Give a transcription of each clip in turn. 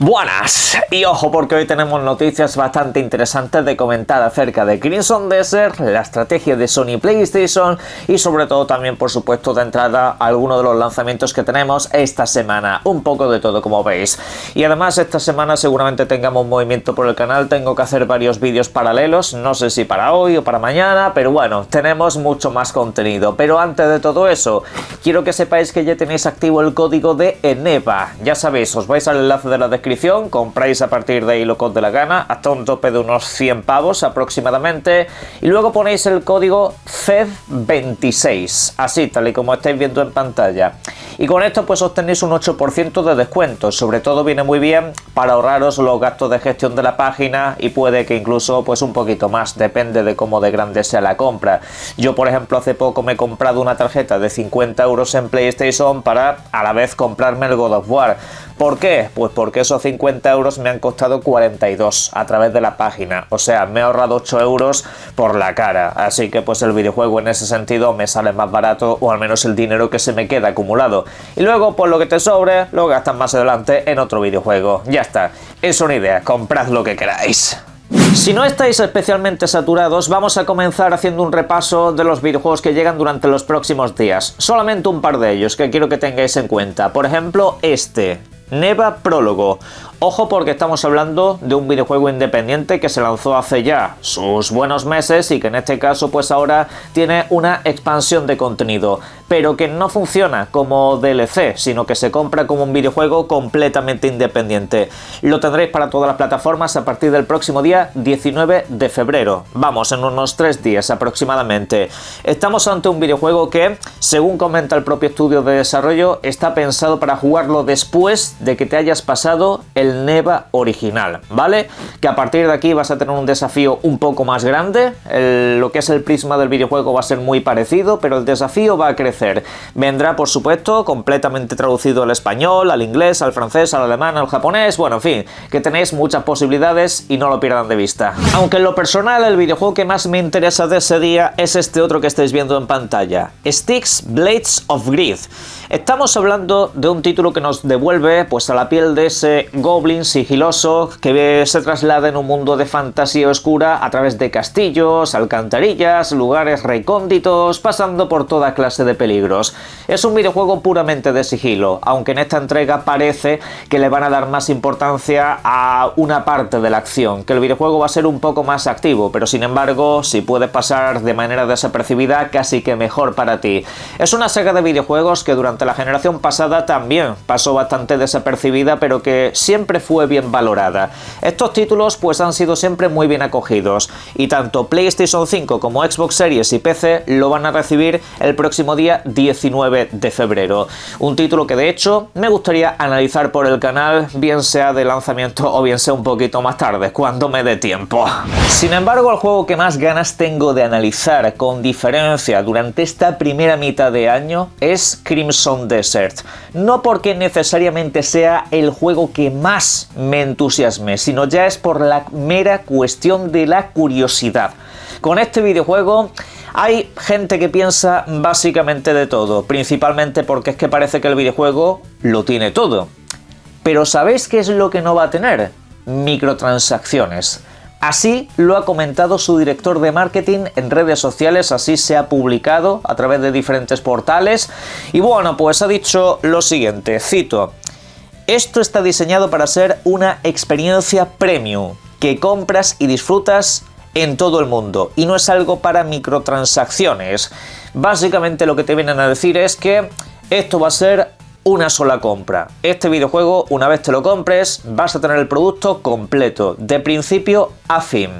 Buenas, y ojo porque hoy tenemos noticias bastante interesantes de comentar acerca de Crimson Desert, la estrategia de Sony PlayStation y sobre todo también por supuesto de entrada algunos de los lanzamientos que tenemos esta semana, un poco de todo como veis. Y además esta semana seguramente tengamos movimiento por el canal, tengo que hacer varios vídeos paralelos, no sé si para hoy o para mañana, pero bueno, tenemos mucho más contenido. Pero antes de todo eso, quiero que sepáis que ya tenéis activo el código de ENEVA, ya sabéis, os vais al enlace de la descripción, compráis a partir de ahí lo que os dé la gana, hasta un tope de unos 100 pavos aproximadamente, y luego ponéis el código FED26, así tal y como estáis viendo en pantalla. Y con esto pues obtenéis un 8% de descuento, sobre todo viene muy bien para ahorraros los gastos de gestión de la página y puede que incluso pues un poquito más, depende de cómo de grande sea la compra. Yo por ejemplo hace poco me he comprado una tarjeta de 50 euros en PlayStation para a la vez comprarme el God of War. ¿Por qué? Pues porque esos 50 euros me han costado 42 a través de la página, o sea, me he ahorrado 8 euros por la cara, así que pues el videojuego en ese sentido me sale más barato, o al menos el dinero que se me queda acumulado. Y luego pues lo que te sobre lo gastas más adelante en otro videojuego, ya está, es una idea, comprad lo que queráis. Si no estáis especialmente saturados, vamos a comenzar haciendo un repaso de los videojuegos que llegan durante los próximos días. Solamente un par de ellos que quiero que tengáis en cuenta. Por ejemplo, Neva Prólogo. Ojo porque estamos hablando de un videojuego independiente que se lanzó hace ya sus buenos meses y que en este caso pues ahora tiene una expansión de contenido, pero que no funciona como DLC, sino que se compra como un videojuego completamente independiente. Lo tendréis para todas las plataformas a partir del próximo día 19 de febrero. Vamos, en unos 3 días aproximadamente. Estamos ante un videojuego que, según comenta el propio estudio de desarrollo, está pensado para jugarlo después de que te hayas pasado el Neva original, ¿vale? Que a partir de aquí vas a tener un desafío un poco más grande, lo que es el prisma del videojuego va a ser muy parecido, pero el desafío va a crecer. Vendrá, por supuesto, completamente traducido al español, al inglés, al francés, al alemán, al japonés, bueno, en fin, que tenéis muchas posibilidades y no lo pierdan de vista. Aunque en lo personal, el videojuego que más me interesa de ese día es este otro que estáis viendo en pantalla, Styx Blades of Greed. Estamos hablando de un título que nos devuelve pues a la piel de ese goblin sigiloso que se traslada en un mundo de fantasía oscura a través de castillos, alcantarillas, lugares recónditos, pasando por toda clase de peligros. Es un videojuego puramente de sigilo, aunque en esta entrega parece que le van a dar más importancia a una parte de la acción, que el videojuego va a ser un poco más activo, pero sin embargo, si puede pasar de manera desapercibida, casi que mejor para ti. Es una saga de videojuegos que durante la generación pasada también pasó bastante desapercibida, pero que siempre fue bien valorada. Estos títulos pues han sido siempre muy bien acogidos y tanto PlayStation 5 como Xbox Series y PC lo van a recibir el próximo día 19 de febrero. Un título que de hecho me gustaría analizar por el canal, bien sea de lanzamiento o bien sea un poquito más tarde, cuando me dé tiempo. Sin embargo, el juego que más ganas tengo de analizar con diferencia durante esta primera mitad de año es Crimson Desert. No porque necesariamente sea el juego que más me entusiasme, sino ya es por la mera cuestión de la curiosidad. Con este videojuego hay gente que piensa básicamente de todo, principalmente porque es que parece que el videojuego lo tiene todo. Pero ¿sabéis qué es lo que no va a tener? Microtransacciones. Así lo ha comentado su director de marketing en redes sociales, así se ha publicado a través de diferentes portales. Y bueno, pues ha dicho lo siguiente, cito: "Esto está diseñado para ser una experiencia premium, que compras y disfrutas en todo el mundo, y no es algo para microtransacciones". Básicamente lo que te vienen a decir es que esto va a ser una sola compra. Este videojuego, una vez te lo compres, vas a tener el producto completo, de principio a fin.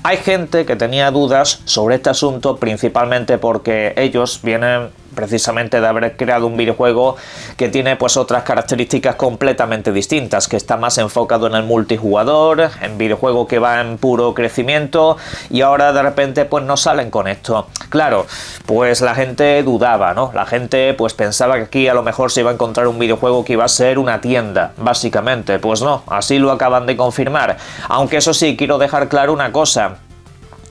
Hay gente que tenía dudas sobre este asunto, principalmente porque ellos vienen precisamente de haber creado un videojuego que tiene pues otras características completamente distintas, que está más enfocado en el multijugador, en videojuego que va en puro crecimiento, y ahora de repente pues no salen con esto. Claro, pues la gente dudaba, ¿no? La gente pues pensaba que aquí a lo mejor se iba a encontrar un videojuego que iba a ser una tienda, básicamente. Pues no, así lo acaban de confirmar. Aunque eso sí, quiero dejar claro una cosa.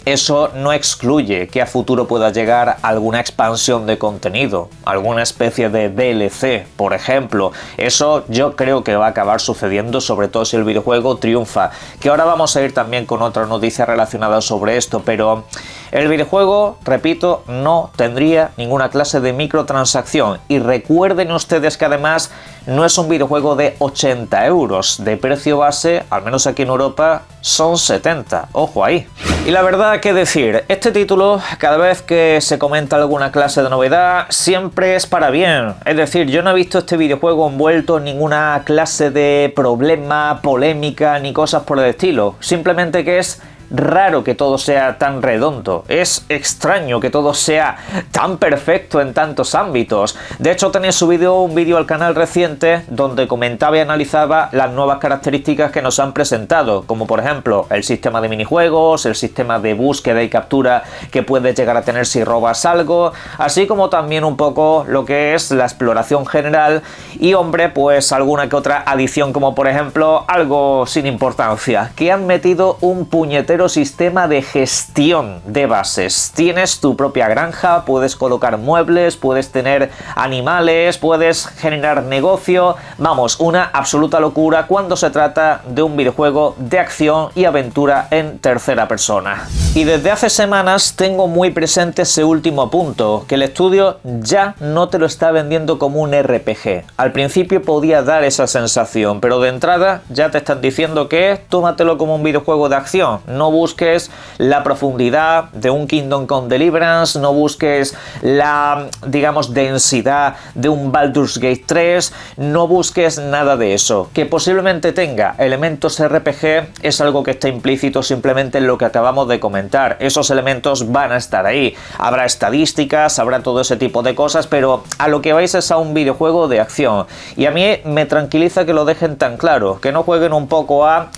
eso no excluye que a futuro pueda llegar alguna expansión de contenido, alguna especie de DLC, por ejemplo. Eso yo creo que va a acabar sucediendo, sobre todo si el videojuego triunfa. Que ahora vamos a ir también con otra noticia relacionada sobre esto, pero el videojuego, repito, no tendría ninguna clase de microtransacción. Y recuerden ustedes que además no es un videojuego de 80 euros. De precio base, al menos aquí en Europa, son 70. Ojo ahí. Y la verdad, qué decir, este título, cada vez que se comenta alguna clase de novedad, siempre es para bien. Es decir, yo no he visto este videojuego envuelto en ninguna clase de problema, polémica, ni cosas por el estilo. Simplemente que es raro que todo sea tan redondo, es extraño que todo sea tan perfecto en tantos ámbitos. De hecho, tenéis subido un vídeo al canal reciente donde comentaba y analizaba las nuevas características que nos han presentado, como por ejemplo el sistema de minijuegos, el sistema de búsqueda y captura que puedes llegar a tener si robas algo, así como también un poco lo que es la exploración general y, hombre, pues alguna que otra adición, como por ejemplo algo sin importancia, que han metido un puñetero sistema de gestión de bases. Tienes tu propia granja, puedes colocar muebles, puedes tener animales, puedes generar negocio. Vamos, una absoluta locura cuando se trata de un videojuego de acción y aventura en tercera persona. Y desde hace semanas tengo muy presente ese último punto, que el estudio ya no te lo está vendiendo como un RPG. Al principio podía dar esa sensación, pero de entrada ya te están diciendo que tómatelo como un videojuego de acción. No busques la profundidad de un Kingdom Come Deliverance, no busques la, digamos, densidad de un Baldur's Gate 3, no busques nada de eso. Que posiblemente tenga elementos RPG es algo que está implícito simplemente en lo que acabamos de comentar. Esos elementos van a estar ahí. Habrá estadísticas, habrá todo ese tipo de cosas, pero a lo que vais es a un videojuego de acción. Y a mí me tranquiliza que lo dejen tan claro, que no jueguen un poco a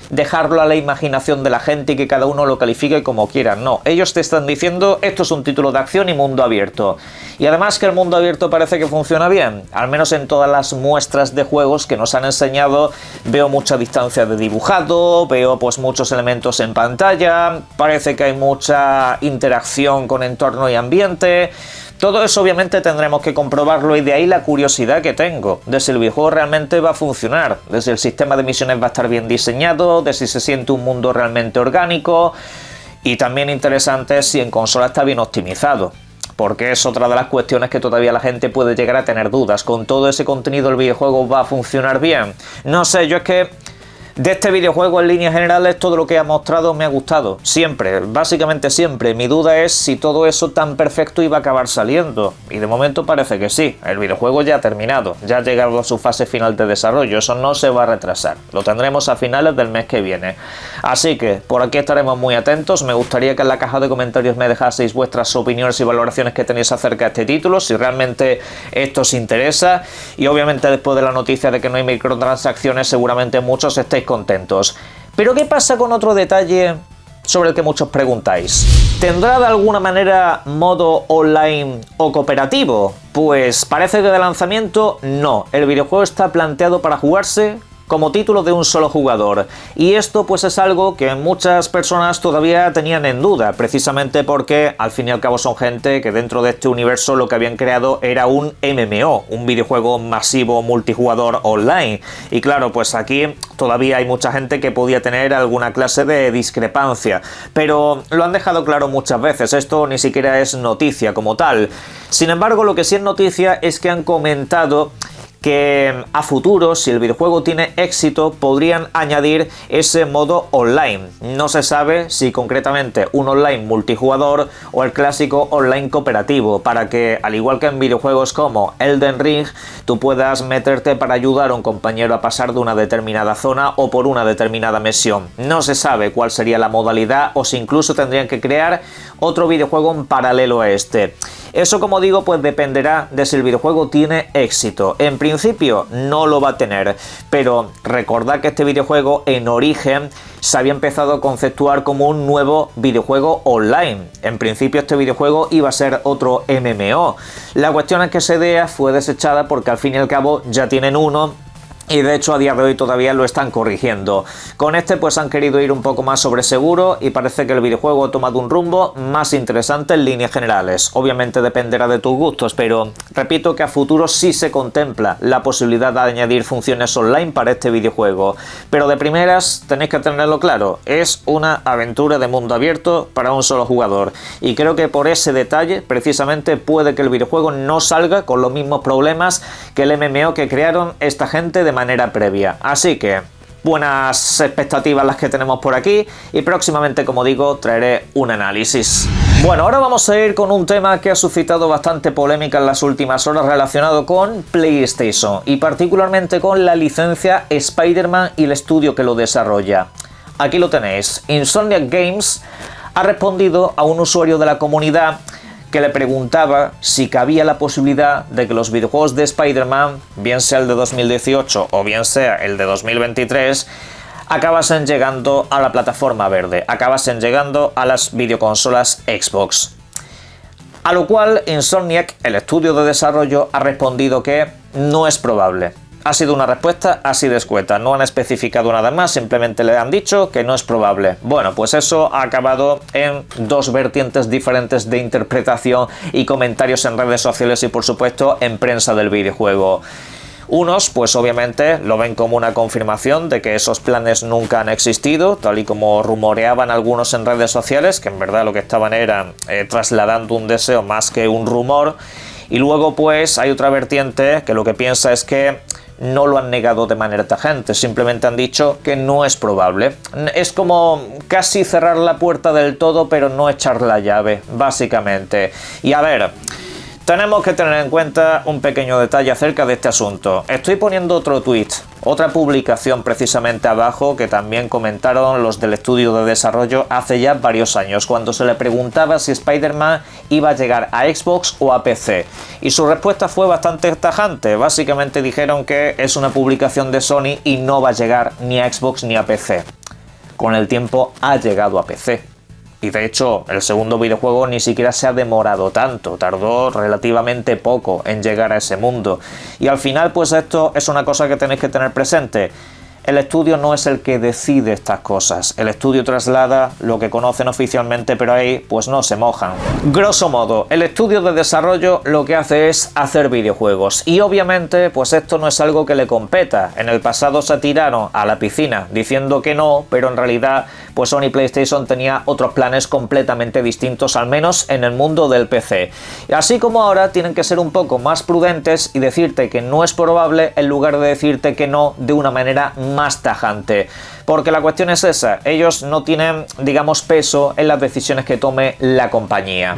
dejarlo a la imaginación de la gente y que cada uno lo califique como quiera. No, ellos te están diciendo esto es un título de acción y mundo abierto. Y además que el mundo abierto parece que funciona bien, al menos en todas las muestras de juegos que nos han enseñado. Veo mucha distancia de dibujado, veo pues muchos elementos en pantalla, parece que hay mucha interacción con entorno y ambiente. Todo eso obviamente tendremos que comprobarlo y de ahí la curiosidad que tengo de si el videojuego realmente va a funcionar, de si el sistema de misiones va a estar bien diseñado, de si se siente un mundo realmente orgánico y también interesante si en consola está bien optimizado. Porque es otra de las cuestiones que todavía la gente puede llegar a tener dudas. ¿Con todo ese contenido el videojuego va a funcionar bien? No sé, yo es que de este videojuego en líneas generales todo lo que ha mostrado me ha gustado, siempre, básicamente siempre. Mi duda es si todo eso tan perfecto iba a acabar saliendo, y de momento parece que sí. El videojuego ya ha terminado, ya ha llegado a su fase final de desarrollo, eso no se va a retrasar, lo tendremos a finales del mes que viene. Así que por aquí estaremos muy atentos. Me gustaría que en la caja de comentarios me dejaseis vuestras opiniones y valoraciones que tenéis acerca de este título, si realmente esto os interesa, y obviamente después de la noticia de que no hay microtransacciones seguramente muchos estáis contentos. Pero ¿qué pasa con otro detalle sobre el que muchos preguntáis? ¿Tendrá de alguna manera modo online o cooperativo? Pues parece que de lanzamiento no. El videojuego está planteado para jugarse como título de un solo jugador, y esto pues es algo que muchas personas todavía tenían en duda, precisamente porque al fin y al cabo son gente que dentro de este universo lo que habían creado era un MMO, un videojuego masivo multijugador online, y claro, pues aquí todavía hay mucha gente que podía tener alguna clase de discrepancia, pero lo han dejado claro muchas veces, esto ni siquiera es noticia como tal. Sin embargo, lo que sí es noticia es que han comentado que a futuro, si el videojuego tiene éxito, podrían añadir ese modo online. No se sabe si concretamente un online multijugador o el clásico online cooperativo, para que, al igual que en videojuegos como Elden Ring, tú puedas meterte para ayudar a un compañero a pasar de una determinada zona o por una determinada misión. No se sabe cuál sería la modalidad o si incluso tendrían que crear otro videojuego en paralelo a este. Eso, como digo, pues dependerá de si el videojuego tiene éxito. En principio no lo va a tener, pero recordad que este videojuego en origen se había empezado a conceptuar como un nuevo videojuego online. En principio este videojuego iba a ser otro MMO. La cuestión es que esa idea fue desechada porque al fin y al cabo ya tienen uno y de hecho a día de hoy todavía lo están corrigiendo. Con este pues han querido ir un poco más sobre seguro y parece que el videojuego ha tomado un rumbo más interesante en líneas generales. Obviamente dependerá de tus gustos, pero repito que a futuro sí se contempla la posibilidad de añadir funciones online para este videojuego. Pero de primeras tenéis que tenerlo claro, es una aventura de mundo abierto para un solo jugador. Y creo que por ese detalle precisamente puede que el videojuego no salga con los mismos problemas que el MMO que crearon esta gente de manera previa. Así que buenas expectativas las que tenemos por aquí y próximamente, como digo, traeré un análisis. Bueno, ahora vamos a ir con un tema que ha suscitado bastante polémica en las últimas horas relacionado con PlayStation y particularmente con la licencia Spider-Man y el estudio que lo desarrolla. Aquí lo tenéis. Insomniac Games ha respondido a un usuario de la comunidad que le preguntaba si cabía la posibilidad de que los videojuegos de Spider-Man, bien sea el de 2018 o bien sea el de 2023, acabasen llegando a la plataforma verde, acabasen llegando a las videoconsolas Xbox. A lo cual Insomniac, el estudio de desarrollo, ha respondido que no es probable. Ha sido una respuesta así de escueta, no han especificado nada más, simplemente le han dicho que no es probable. Bueno, pues eso ha acabado en dos vertientes diferentes de interpretación y comentarios en redes sociales y por supuesto en prensa del videojuego. Unos, pues obviamente lo ven como una confirmación de que esos planes nunca han existido, tal y como rumoreaban algunos en redes sociales, que en verdad lo que estaban era trasladando un deseo más que un rumor. Y luego pues hay otra vertiente que lo que piensa es que no lo han negado de manera tajante, simplemente han dicho que no es probable. Es como casi cerrar la puerta del todo, pero no echar la llave, básicamente. Y a ver, tenemos que tener en cuenta un pequeño detalle acerca de este asunto. Estoy poniendo otro tweet, otra publicación precisamente abajo que también comentaron los del estudio de desarrollo hace ya varios años, cuando se le preguntaba si Spider-Man iba a llegar a Xbox o a PC. Y su respuesta fue bastante tajante. Básicamente dijeron que es una publicación de Sony y no va a llegar ni a Xbox ni a PC. Con el tiempo ha llegado a PC. Y de hecho, el segundo videojuego ni siquiera se ha demorado tanto, tardó relativamente poco en llegar a ese mundo. Y al final, pues esto es una cosa que tenéis que tener presente. El estudio no es el que decide estas cosas. El estudio traslada lo que conocen oficialmente, pero ahí pues no se mojan. Grosso modo, el estudio de desarrollo lo que hace es hacer videojuegos. Y obviamente pues esto no es algo que le competa. En el pasado se tiraron a la piscina diciendo que no, pero en realidad pues Sony PlayStation tenía otros planes completamente distintos, al menos en el mundo del PC. Y así como ahora tienen que ser un poco más prudentes y decirte que no es probable en lugar de decirte que no de una manera más tajante, porque la cuestión es esa, ellos no tienen, digamos, peso en las decisiones que tome la compañía.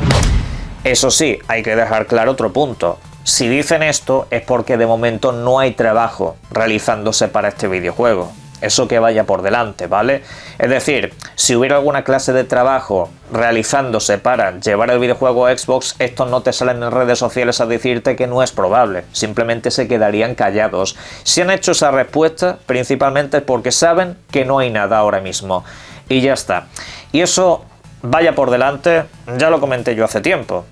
Eso sí, hay que dejar claro otro punto. Si dicen esto es porque de momento no hay trabajo realizándose para este videojuego. Eso que vaya por delante, ¿vale? Es decir, si hubiera alguna clase de trabajo realizándose para llevar el videojuego a Xbox, estos no te salen en redes sociales a decirte que no es probable, simplemente se quedarían callados. Si han hecho esa respuesta, principalmente es porque saben que no hay nada ahora mismo. Y ya está. Y eso, vaya por delante, ya lo comenté yo hace tiempo.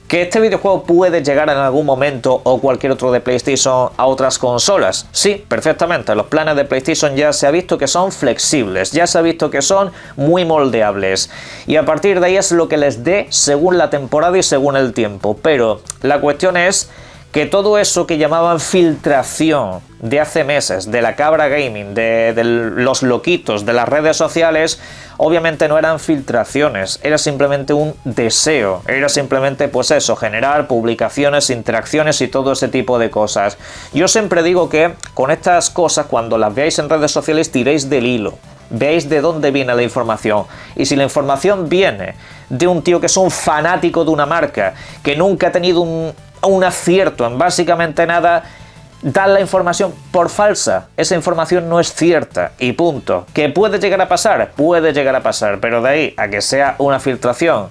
¿Que este videojuego puede llegar en algún momento o cualquier otro de PlayStation a otras consolas? Sí, perfectamente. Los planes de PlayStation ya se ha visto que son flexibles, ya se ha visto que son muy moldeables. Y a partir de ahí es lo que les dé según la temporada y según el tiempo. Pero la cuestión es que todo eso que llamaban filtración de hace meses, de la cabra gaming, de los loquitos, de las redes sociales, obviamente no eran filtraciones, era simplemente un deseo, era simplemente pues eso, generar publicaciones, interacciones y todo ese tipo de cosas. Yo siempre digo que con estas cosas, cuando las veáis en redes sociales, tiréis del hilo. Veáis de dónde viene la información. Y si la información viene de un tío que es un fanático de una marca, que nunca ha tenido un acierto en básicamente nada, dan la información por falsa. Esa información no es cierta y punto. ¿Que puede llegar a pasar? Puede llegar a pasar, pero de ahí a que sea una filtración,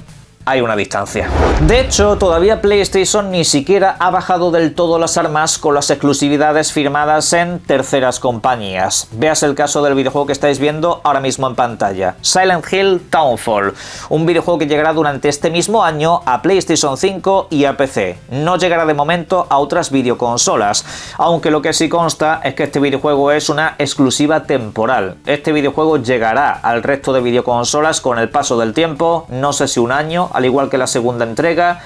hay una distancia. De hecho, todavía PlayStation ni siquiera ha bajado del todo las armas con las exclusividades firmadas en terceras compañías. Veas el caso del videojuego que estáis viendo ahora mismo en pantalla, Silent Hill Townfall, un videojuego que llegará durante este mismo año a PlayStation 5 y a PC. No llegará de momento a otras videoconsolas, aunque lo que sí consta es que este videojuego es una exclusiva temporal. Este videojuego llegará al resto de videoconsolas con el paso del tiempo, no sé si un año, al igual que la segunda entrega.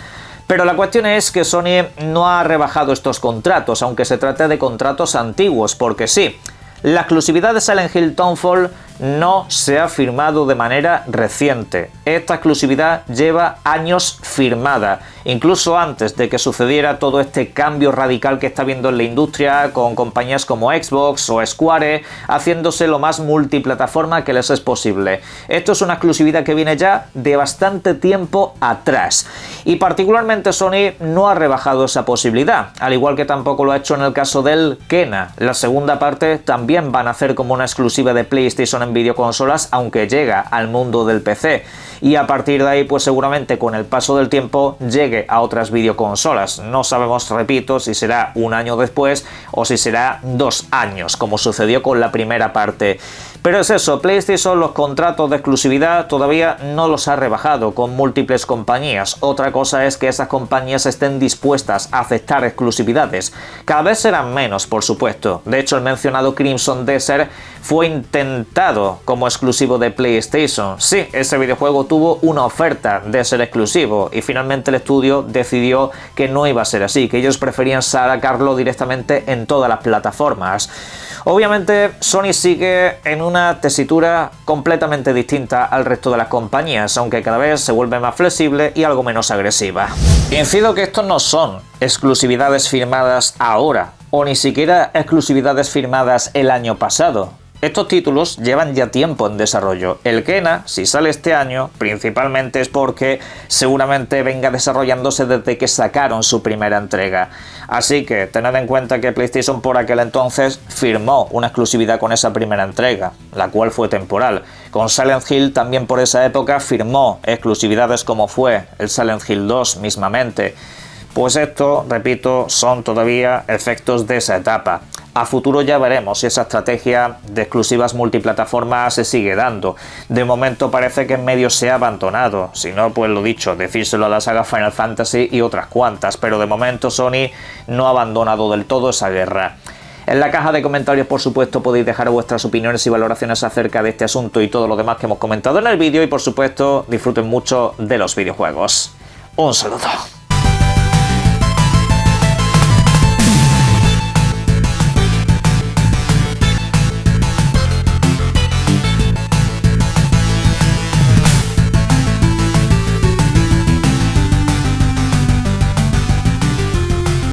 Pero la cuestión es que Sony no ha rebajado estos contratos, aunque se trate de contratos antiguos, porque sí, la exclusividad de Silent Hill Townfall no se ha firmado de manera reciente. Esta exclusividad lleva años firmada, incluso antes de que sucediera todo este cambio radical que está viendo en la industria, con compañías como Xbox o Square haciéndose lo más multiplataforma que les es posible. Esto es una exclusividad que viene ya de bastante tiempo atrás, y particularmente Sony no ha rebajado esa posibilidad, al igual que tampoco lo ha hecho en el caso del Kena. La segunda parte también van a hacer como una exclusiva de PlayStation en videoconsolas, aunque llega al mundo del PC, y a partir de ahí pues seguramente con el paso del tiempo llegue a otras videoconsolas. No sabemos, repito, si será un año después o si será 2 años, como sucedió con la primera parte. Pero es eso, PlayStation los contratos de exclusividad todavía no los ha rebajado con múltiples compañías. Otra cosa es que esas compañías estén dispuestas a aceptar exclusividades. Cada vez serán menos, por supuesto. De hecho, el mencionado Crimson Desert fue intentado como exclusivo de PlayStation. Sí, ese videojuego tuvo una oferta de ser exclusivo y finalmente el estudio decidió que no iba a ser así, que ellos preferían sacarlo directamente en todas las plataformas. Obviamente, Sony sigue en una tesitura completamente distinta al resto de las compañías, aunque cada vez se vuelve más flexible y algo menos agresiva. Incido que estos no son exclusividades firmadas ahora, o ni siquiera exclusividades firmadas el año pasado. Estos títulos llevan ya tiempo en desarrollo. El Kena, si sale este año, principalmente es porque seguramente venga desarrollándose desde que sacaron su primera entrega. Así que tened en cuenta que PlayStation por aquel entonces firmó una exclusividad con esa primera entrega, la cual fue temporal. Con Silent Hill también por esa época firmó exclusividades como fue el Silent Hill 2 mismamente. Pues esto, repito, son todavía efectos de esa etapa. A futuro ya veremos si esa estrategia de exclusivas multiplataformas se sigue dando. De momento parece que en medio se ha abandonado. Si no, pues lo dicho, decírselo a la saga Final Fantasy y otras cuantas. Pero de momento Sony no ha abandonado del todo esa guerra. En la caja de comentarios, por supuesto, podéis dejar vuestras opiniones y valoraciones acerca de este asunto y todo lo demás que hemos comentado en el vídeo. Y por supuesto, disfruten mucho de los videojuegos. Un saludo.